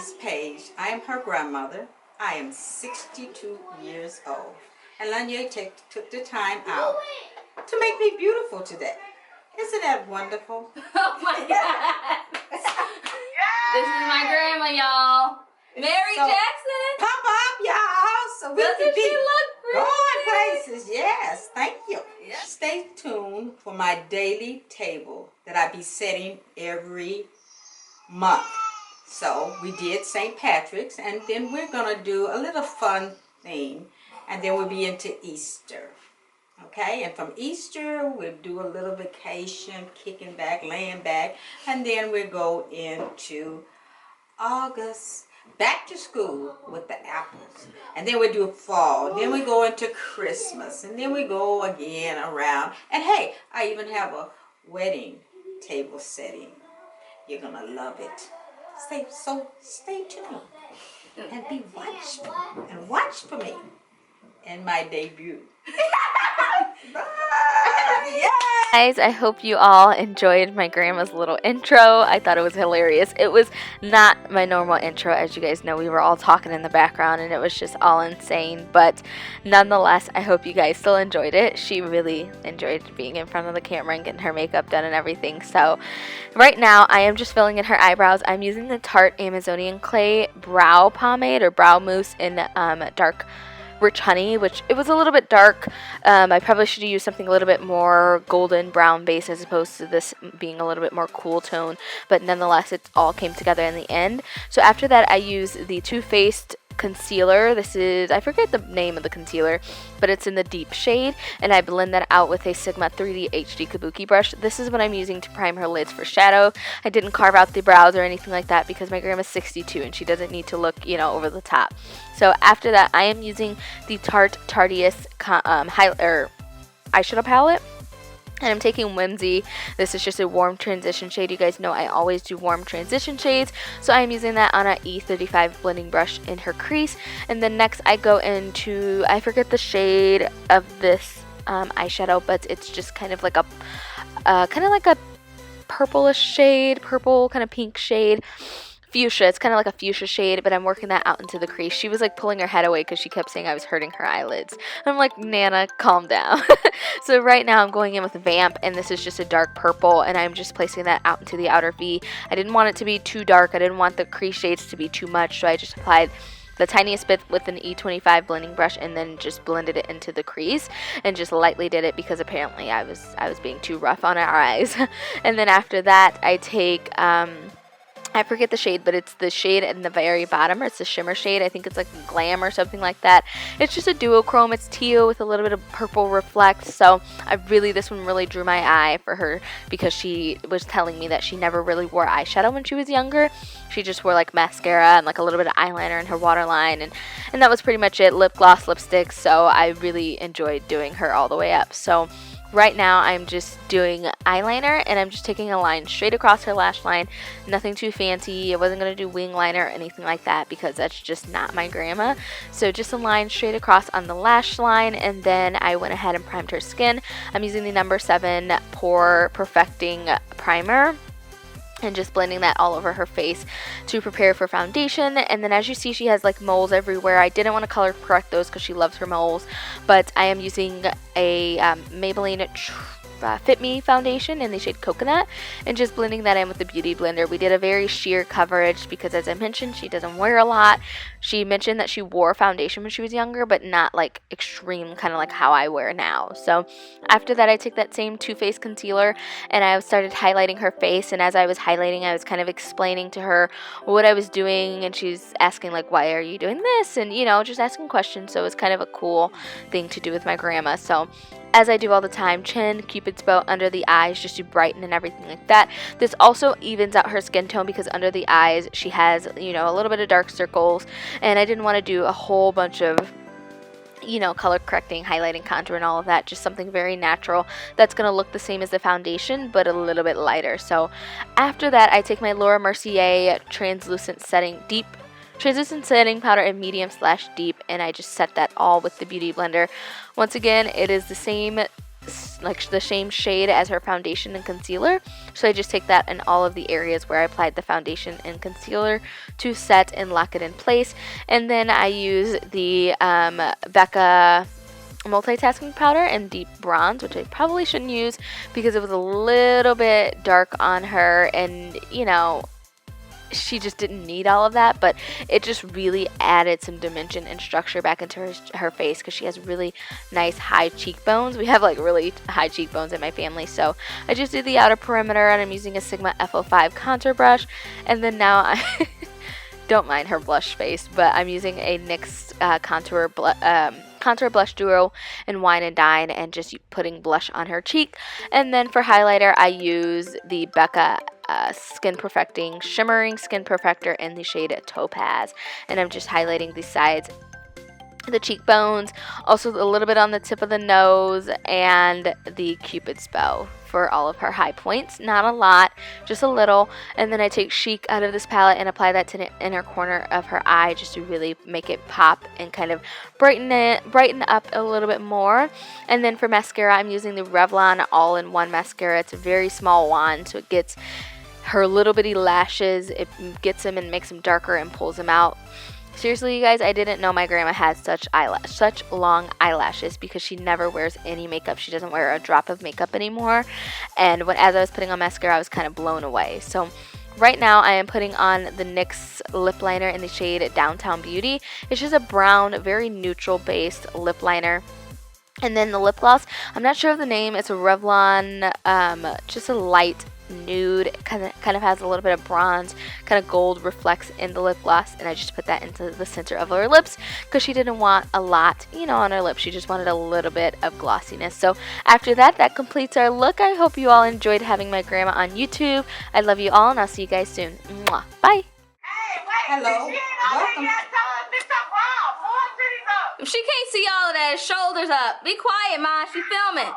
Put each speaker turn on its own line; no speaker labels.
is Paige. I am her grandmother. I am 62 years old. And Lonyea took the time out to make me beautiful today. Isn't that wonderful?
Oh my God. This is my grandma, y'all. Mary Jackson.
Pop up, y'all, so we
Doesn't
can be
she look pretty?
going places. Yes, thank you.
Yeah.
Stay tuned for my daily table that I be setting every month. So we did St. Patrick's, and then we're going to do a little fun thing, and then we'll be into Easter. Okay, and from Easter, we'll do a little vacation, kicking back, laying back, and then we'll go into August, back to school with the apples. And then we do fall, then we go into Christmas, and then we go again around. And hey, I even have a wedding table setting. You're going to love it. Stay tuned and be watchful and watch for me in my debut. Bye. Yay!
Guys, I hope you all enjoyed my grandma's little intro. I thought it was hilarious. It was not my normal intro. As you guys know, we were all talking in the background and it was just all insane. But nonetheless, I hope you guys still enjoyed it. She really enjoyed being in front of the camera and getting her makeup done and everything. So right now, I am just filling in her eyebrows. I'm using the Tarte Amazonian Clay Brow Pomade or Brow Mousse in dark Rich Honey, which it was a little bit dark. I probably should have used something a little bit more golden brown base as opposed to this being a little bit more cool tone, but nonetheless it all came together in the end. So after that I use the Too Faced concealer. This is, I forget the name of the concealer, but it's in the deep shade, and I blend that out with a Sigma 3D HD Kabuki brush. This is what I'm using to prime her lids for shadow. I didn't carve out the brows or anything like that because my grandma's 62 and she doesn't need to look, over the top. So after that, I am using the Tarte Tarteist eyeshadow palette. And I'm taking Whimsy. This is just a warm transition shade. You guys know I always do warm transition shades. So I'm using that on a E35 blending brush in her crease. And then next I go into, I forget the shade of this eyeshadow, but it's just kind of like a purplish shade, purple kind of pink shade. Fuchsia. It's kind of like a fuchsia shade, but I'm working that out into the crease. She was like pulling her head away because she kept saying I was hurting her eyelids. I'm like, Nana, calm down. So right now I'm going in with Vamp, and this is just a dark purple, and I'm just placing that out into the outer V. I didn't want it to be too dark. I didn't want the crease shades to be too much, so I just applied the tiniest bit with an E25 blending brush and then just blended it into the crease and just lightly did it because apparently I was being too rough on our eyes. And then after that I take I forget the shade, but it's the shade in the very bottom, or it's the shimmer shade. I think it's like Glam or something like that. It's just a duochrome. It's teal with a little bit of purple reflect. So this one really drew my eye for her because she was telling me that she never really wore eyeshadow when she was younger. She just wore like mascara and like a little bit of eyeliner in her waterline, and that was pretty much it. Lip gloss, lipstick. So I really enjoyed doing her all the way up. So right now I'm just doing eyeliner, and I'm just taking a line straight across her lash line. Nothing too fancy. I wasn't going to do wing liner or anything like that because that's just not my grandma. So just a line straight across on the lash line, and then I went ahead and primed her skin. I'm using the number 7 Pore Perfecting Primer and just blending that all over her face to prepare for foundation. And then as you see, she has like moles everywhere. I didn't want to color correct those because she loves her moles, but I am using a Maybelline Fit Me foundation in the shade Coconut and just blending that in with the Beauty Blender. We did a very sheer coverage because, as I mentioned, she doesn't wear a lot. She mentioned that she wore foundation when she was younger, but not like extreme, kind of like how I wear now. So after that, I took that same Too Faced concealer and I started highlighting her face, and as I was highlighting, I was kind of explaining to her what I was doing, and she's asking like, why are you doing this? And just asking questions. So it was kind of a cool thing to do with my grandma. So as I do all the time, chin, Cupid's bow under the eyes just to brighten and everything like that. This also evens out her skin tone because under the eyes she has, a little bit of dark circles, and I didn't want to do a whole bunch of color correcting, highlighting, contour, and all of that. Just something very natural that's going to look the same as the foundation, but a little bit lighter. So after that, I take my Laura Mercier translucent setting powder in medium/deep, and I just set that all with the Beauty Blender. Once again, it is the same like the same shade as her foundation and concealer. So I just take that in all of the areas where I applied the foundation and concealer to set and lock it in place. And then I use the Becca multitasking powder in deep bronze, which I probably shouldn't use because it was a little bit dark on her, and you know, she just didn't need all of that, but it just really added some dimension and structure back into her face because she has really nice high cheekbones. We have like really high cheekbones in my family, so I just did the outer perimeter, and I'm using a Sigma F05 contour brush. And then now I don't mind her blush face, but I'm using a NYX contour blush duo in Wine and Dine, and just putting blush on her cheek. And then for highlighter, I use the Becca Skin Perfecting Shimmering Skin Perfector in the shade Topaz, and I'm just highlighting the sides, the cheekbones, also a little bit on the tip of the nose, and the Cupid's bow for all of her high points. Not a lot, just a little. And then I take Chic out of this palette and apply that to the inner corner of her eye, just to really make it pop and kind of brighten up a little bit more. And then for mascara, I'm using the Revlon all-in-one mascara. It's a very small wand, so it gets her little bitty lashes, it gets them and makes them darker and pulls them out. Seriously, you guys, I didn't know my grandma had such long eyelashes, because she never wears any makeup. She doesn't wear a drop of makeup anymore. And as I was putting on mascara, I was kind of blown away. So right now I am putting on the NYX lip liner in the shade Downtown Beauty. It's just a brown, very neutral based lip liner. And then the lip gloss, I'm not sure of the name. It's a Revlon, just a light nude, kind of has a little bit of bronze, kind of gold reflects in the lip gloss, and I just put that into the center of her lips because she didn't want a lot, you know, on her lips. She just wanted a little bit of glossiness. So after that completes our look. I hope you all enjoyed having my grandma on YouTube. I love you all, and I'll see you guys soon. Mwah. Bye.
Hello. Welcome.
If she can't see all of that, shoulders up. Be quiet, Ma. She filming.